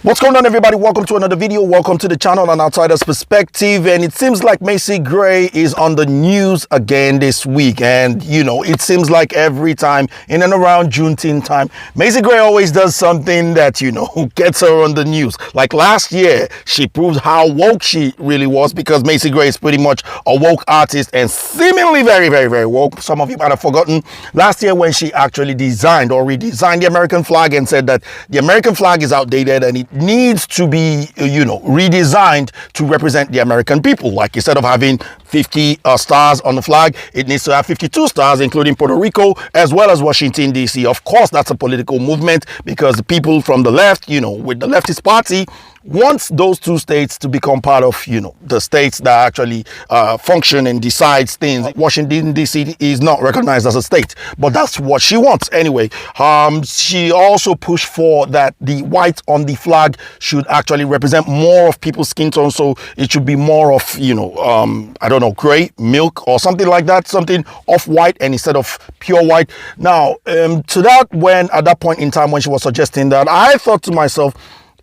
What's going on, everybody? Welcome to another video. Welcome to the channel, An Outsider's Perspective. And it seems like Macy Gray is on the news again this week. And you know, it seems like every time in and around Juneteenth time, Macy Gray always does something that, you know, gets her on the news. Like last year, she proved how woke she really was, because Macy Gray is pretty much a woke artist and seemingly very woke. Some of you might have forgotten last year when she actually designed or redesigned the American flag and said that the American flag is outdated and it needs to be, you know, redesigned to represent the American people. Like, instead of having 50 stars on the flag, it needs to have 52 stars, including Puerto Rico as well as Washington, D.C. Of course, that's a political movement, because the people from the left, you know, with the leftist party, wants those two states to become part of, you know, the states that actually function and decides things. Washington, D.C. is not recognized as a state, but that's what she wants anyway. She also pushed for that the white on the flag should actually represent more of people's skin tone, so it should be more of, you know, I don't know, gray, milk or something like that, something off-white and instead of pure white. Now, to that, when at that point in time when she was suggesting that, I thought to myself,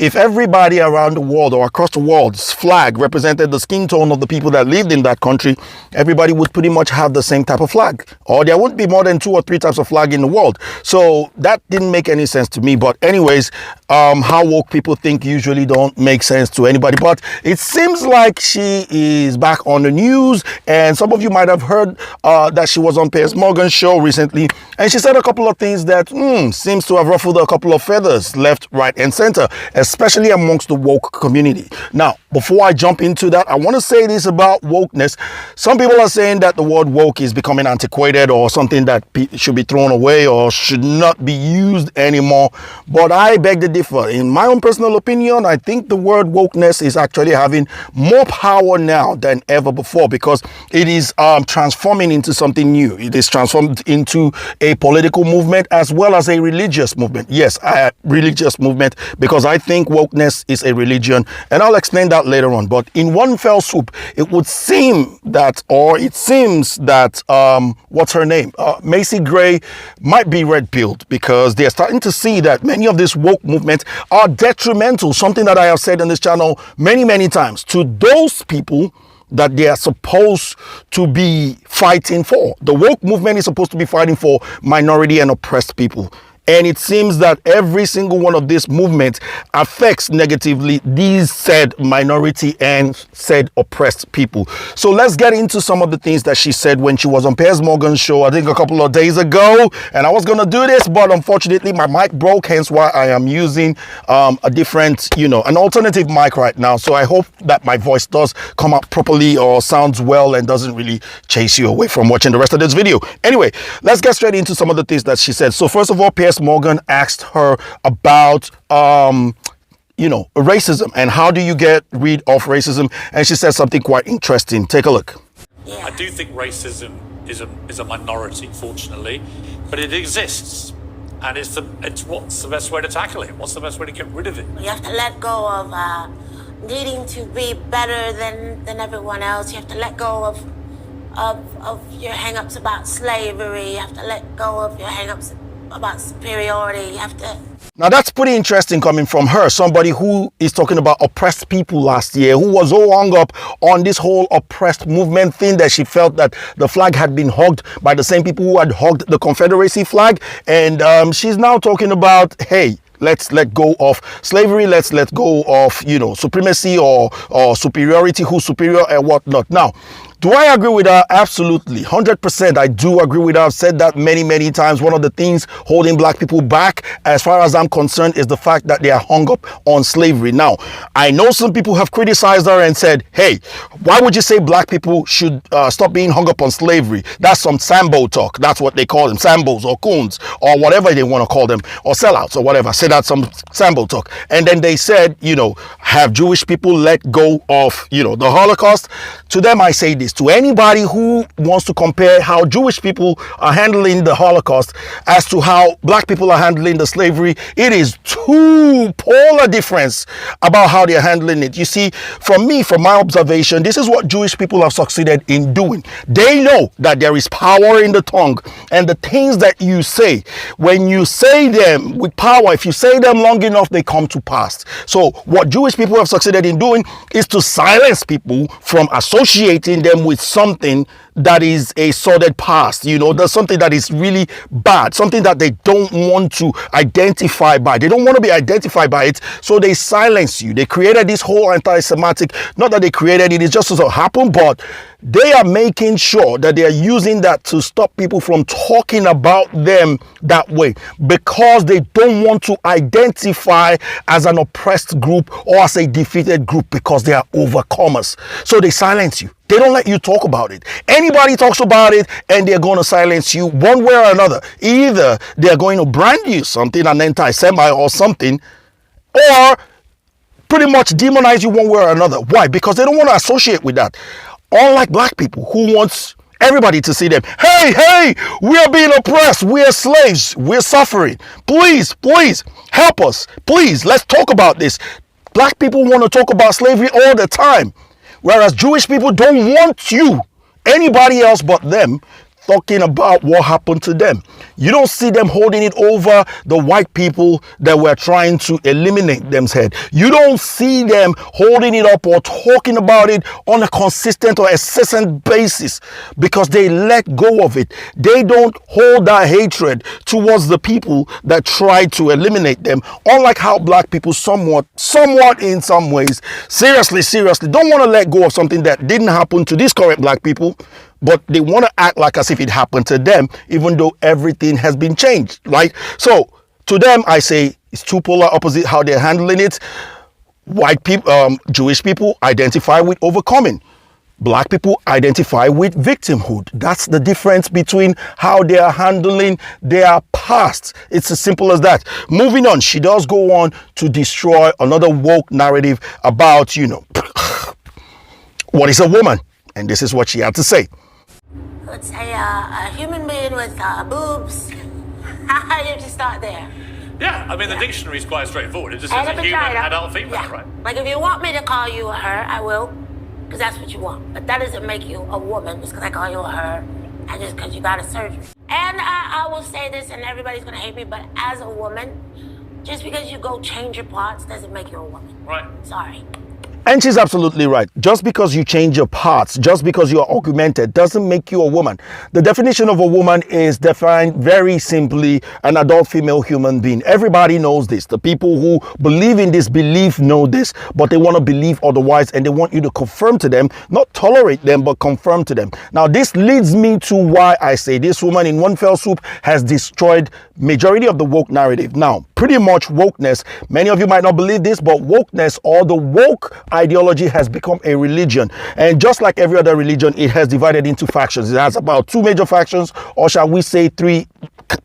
if everybody around the world or across the world's flag represented the skin tone of the people that lived in that country, everybody would pretty much have the same type of flag, or there wouldn't be more than 2 or 3 types of flag in the world. So that didn't make any sense to me. But anyways, how woke people think usually don't make sense to anybody. But it seems like she is back on the news, and some of you might have heard that she was on Piers Morgan's show recently, and she said a couple of things that seems to have ruffled a couple of feathers left, right and center, especially amongst the woke community. Now, before I jump into that, I want to say this about wokeness. Some people are saying that the word woke is becoming antiquated or something that should be thrown away or should not be used anymore. But I beg to differ. In my own personal opinion, I think the word wokeness is actually having more power now than ever before, because it is transforming into something new. It is transformed into a political movement as well as a religious movement. Yes, a religious movement, because I think wokeness is a religion, and I'll explain that later on. But in one fell swoop, it would seem that, or it seems that, what's her name? Macy Gray might be red-pilled, because they're starting to see that many of these woke movements are detrimental, something that I have said on this channel many times, to those people that they are supposed to be fighting for. The woke movement is supposed to be fighting for minority and oppressed people. And it seems that every single one of these movements affects negatively these said minority and said oppressed people. So let's get into some of the things that she said when she was on Piers Morgan's show, I think a couple of days ago. And I was going to do this, but unfortunately my mic broke, hence why I am using a different, you know, an alternative mic right now. So I hope that my voice does come out properly or sounds well and doesn't really chase you away from watching the rest of this video. Anyway, let's get straight into some of the things that she said. So first of all, Piers Morgan asked her about you know, racism and how do you get rid of racism, and she said something quite interesting. Take a look. I do think racism is a minority, fortunately, but it exists, and it's what's the best way to tackle it? What's the best way to get rid of it? You have to let go of needing to be better than everyone else. You have to let go of your hang-ups about slavery. You have to let go of your hang-ups about superiority. You have to. Now that's pretty interesting coming from her, somebody who is talking about oppressed people last year, who was so hung up on this whole oppressed movement thing that she felt that the flag had been hugged by the same people who had hugged the Confederacy flag. And she's now talking about, hey, let's let go of slavery. Let's let go of, you know, supremacy or superiority, who's superior and whatnot. Now, do I agree with her? Absolutely. 100%. I do agree with her. I've said that many times. One of the things holding black people back, as far as I'm concerned, is the fact that they are hung up on slavery. Now, I know some people have criticized her and said, hey, why would you say black people should stop being hung up on slavery? That's some Sambo talk. That's what they call them, Sambos or coons or whatever they want to call them, or sellouts or whatever. Say that's some Sambo talk. And then they said, you know, have Jewish people let go of, you know, the Holocaust? To them, I say this. to anybody who wants to compare how Jewish people are handling the Holocaust as to how black people are handling the slavery. It is two polar difference about how they're handling it. You see, from my observation, this is what Jewish people have succeeded in doing. They know that there is power in the tongue, and the things that you say, when you say them with power, if you say them long enough, they come to pass. So what Jewish people have succeeded in doing is to silence people from associating them with something that is a sordid past. You know, there's something that is really bad, something that they don't want to identify by. They don't want to be identified by it, so they silence you. They created this whole anti-Semitic, not that they created it, it just so happened, but they are making sure that they are using that to stop people from talking about them that way, because they don't want to identify as an oppressed group or as a defeated group, because they are overcomers. So they silence you. They don't let you talk about it. Anybody talks about it and they're going to silence you one way or another. Either they're going to brand you something, an anti-Semite or something, or pretty much demonize you one way or another. Why? Because they don't want to associate with that. Unlike black people who wants everybody to see them. Hey, we are being oppressed. We are slaves. We're suffering. Please help us. Please, let's talk about this. Black people want to talk about slavery all the time, whereas Jewish people don't want you, anybody else but them, talking about what happened to them. You don't see them holding it over the white people that were trying to eliminate them's head. You don't see them holding it up or talking about it on a consistent or incessant basis, because they let go of it. They don't hold that hatred towards the people that tried to eliminate them, unlike how black people somewhat in some ways, seriously, don't want to let go of something that didn't happen to these current black people, but they want to act like as if it happened to them, even though everything has been changed, right? So to them, I say it's two polar opposite how they're handling it. White people, Jewish people identify with overcoming. Black people identify with victimhood. That's the difference between how they are handling their past. It's as simple as that. Moving on, she does go on to destroy another woke narrative about, what is a woman? And this is what she had to say. Let's say a human being with boobs. How you just start there? Yeah, I mean, the dictionary is quite straightforward. It just And says a a human, vagina. adult, female, Yeah. right? Like if you want me to call you a her, I will, because that's what you want. But that doesn't make you a woman just because I call you a her, and just because you got a surgery. And I will say this, and everybody's gonna hate me, but as a woman, just because you go change your parts doesn't make you a woman. Right. Sorry. And she's absolutely right. Just because you change your parts, just because you are augmented, doesn't make you a woman. The definition of a woman is defined very simply an adult female human being. Everybody knows this. The people who believe in this belief know this, but they want to believe otherwise, and they want you to confirm to them, not tolerate them, but confirm to them. Now, this leads me to why I say this woman in one fell swoop has destroyed majority of the woke narrative. Now, pretty much wokeness, many of you might not believe this, but wokeness, or the woke ideology, has become a religion. And just like every other religion, it has divided into factions. It has about two major factions, or shall we say three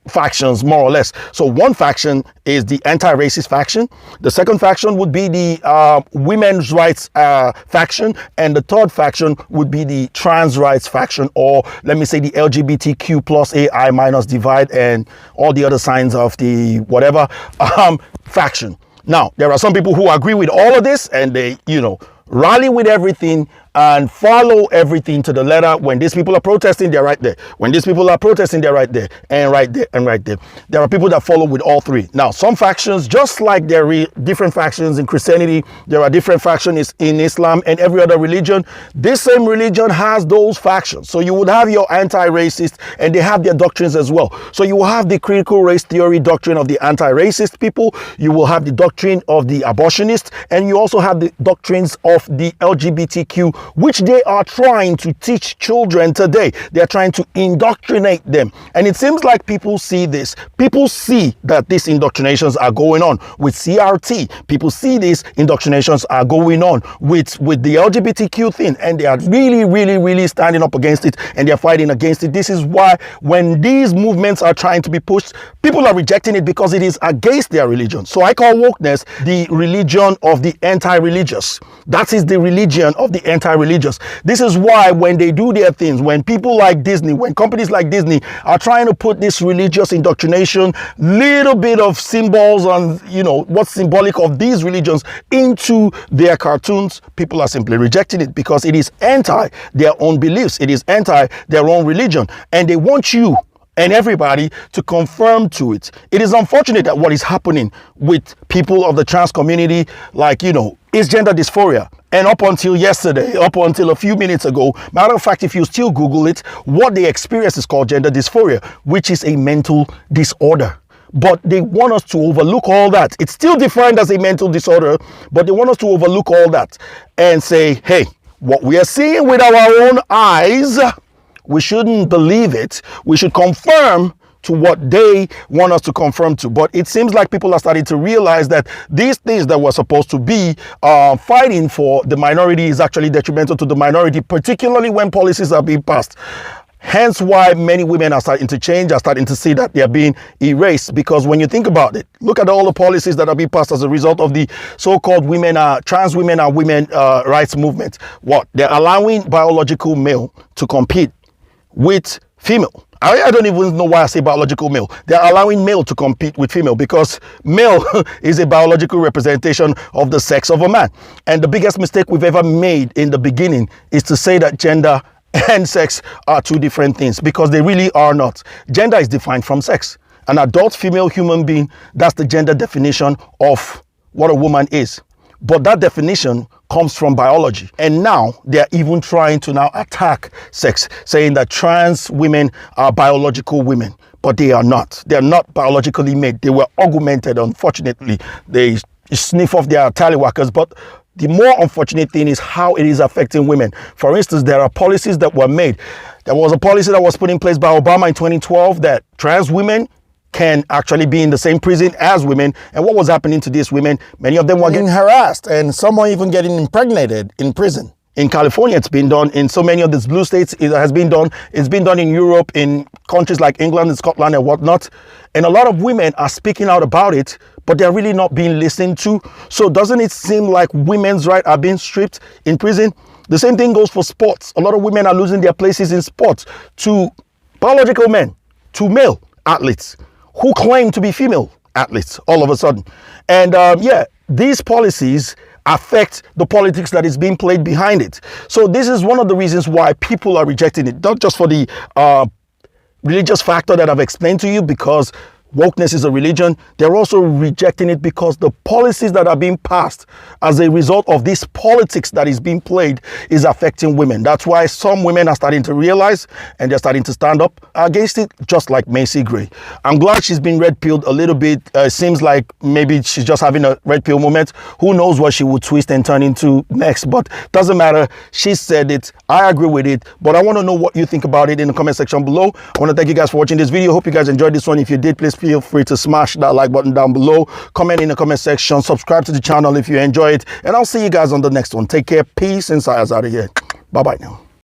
factions, more or less. So one faction is the anti-racist faction. The second faction would be the women's rights faction. And the third faction would be the trans rights faction, or let me say the LGBTQ plus AI minus divide and all the other signs of the whatever faction. Now, there are some people who agree with all of this, and they, rally with everything and follow everything to the letter. When these people are protesting, they're right there. When these people are protesting, they're right there, and right there, and right there. There are people that follow with all three. Now, some factions, just like there are different factions in Christianity, there are different factions in Islam and every other religion. This same religion has those factions. So you would have your anti-racist, and they have their doctrines as well. So you will have the critical race theory doctrine of the anti-racist people. You will have the doctrine of the abortionists, and you also have the doctrines of the LGBTQ, which they are trying to teach children today. They're trying to indoctrinate them. And it seems like people see this. People see that these indoctrinations are going on with CRT. People see these indoctrinations are going on with the LGBTQ thing. And they are really standing up against it, and they're fighting against it. This is why when these movements are trying to be pushed, people are rejecting it because it is against their religion. So I call wokeness the religion of the anti-religious. That is the religion of the anti-religious. religious. This is why when they do their things, when people like Disney, when companies like Disney are trying to put this religious indoctrination, little bit of symbols and, you know, what's symbolic of these religions into their cartoons, people are simply rejecting it because it is anti their own beliefs. It is anti their own religion. And they want you and everybody to conform to it. It is unfortunate that what is happening with people of the trans community, like, you know, is gender dysphoria. And up until yesterday, up until a few minutes ago, matter of fact, if you still Google it, what they experience is called gender dysphoria, which is a mental disorder. But they want us to overlook all that. It's still defined as a mental disorder, but they want us to overlook all that and say, hey, what we are seeing with our own eyes, we shouldn't believe it. We should confirm to what they want us to confirm to. But it seems like people are starting to realize that these things that we're supposed to be fighting for the minority is actually detrimental to the minority, particularly when policies are being passed. Hence why many women are starting to change, are starting to see that they are being erased. Because when you think about it, look at all the policies that are being passed as a result of the so-called trans women and women rights movement. What? They're allowing biological male to compete with female. I don't even know why I say biological male. They're allowing male to compete with female because male is a biological representation of the sex of a man. And the biggest mistake we've ever made in the beginning is to say that gender and sex are two different things, because they really are not. Gender is defined from sex. An adult female human being, that's the gender definition of what a woman is. But that definition comes from biology. And now they're even trying to now attack sex, saying that trans women are biological women, but they are not. They're not biologically made. They were augmented, unfortunately. They sniff off their tallywhackers, but the more unfortunate thing is how it is affecting women. For instance, there are policies that were made. There was a policy that was put in place by Obama in 2012 that trans women can actually be in the same prison as women. And what was happening to these women? Many of them were getting harassed, and some are even getting impregnated in prison. In California, it's been done. In so many of these blue states, it has been done. It's been done in Europe, in countries like England and Scotland and whatnot. And a lot of women are speaking out about it, but they're really not being listened to. So doesn't it seem like women's rights are being stripped in prison? The same thing goes for sports. A lot of women are losing their places in sports to biological men, to male athletes who claim to be female athletes all of a sudden. And yeah, these policies affect the politics that is being played behind it. So this is one of the reasons why people are rejecting it, not just for the religious factor that I've explained to you, because wokeness is a religion. They're also rejecting it because the policies that are being passed as a result of this politics that is being played is affecting women. That's why some women are starting to realize, and they're starting to stand up against it, just like Macy Gray. I'm glad she's been red-pilled a little bit. It seems like maybe she's just having a red pill moment. Who knows what she would twist and turn into next, but doesn't matter. She said it. I agree with it, but I want to know what you think about it in the comment section below. I want to thank you guys for watching this video. Hope you guys enjoyed this one. If you did, please feel free to smash that like button down below, comment in the comment section, subscribe to the channel if you enjoy it, and I'll see you guys on the next one. Take care, peace, and Sayas out of here. Bye bye now.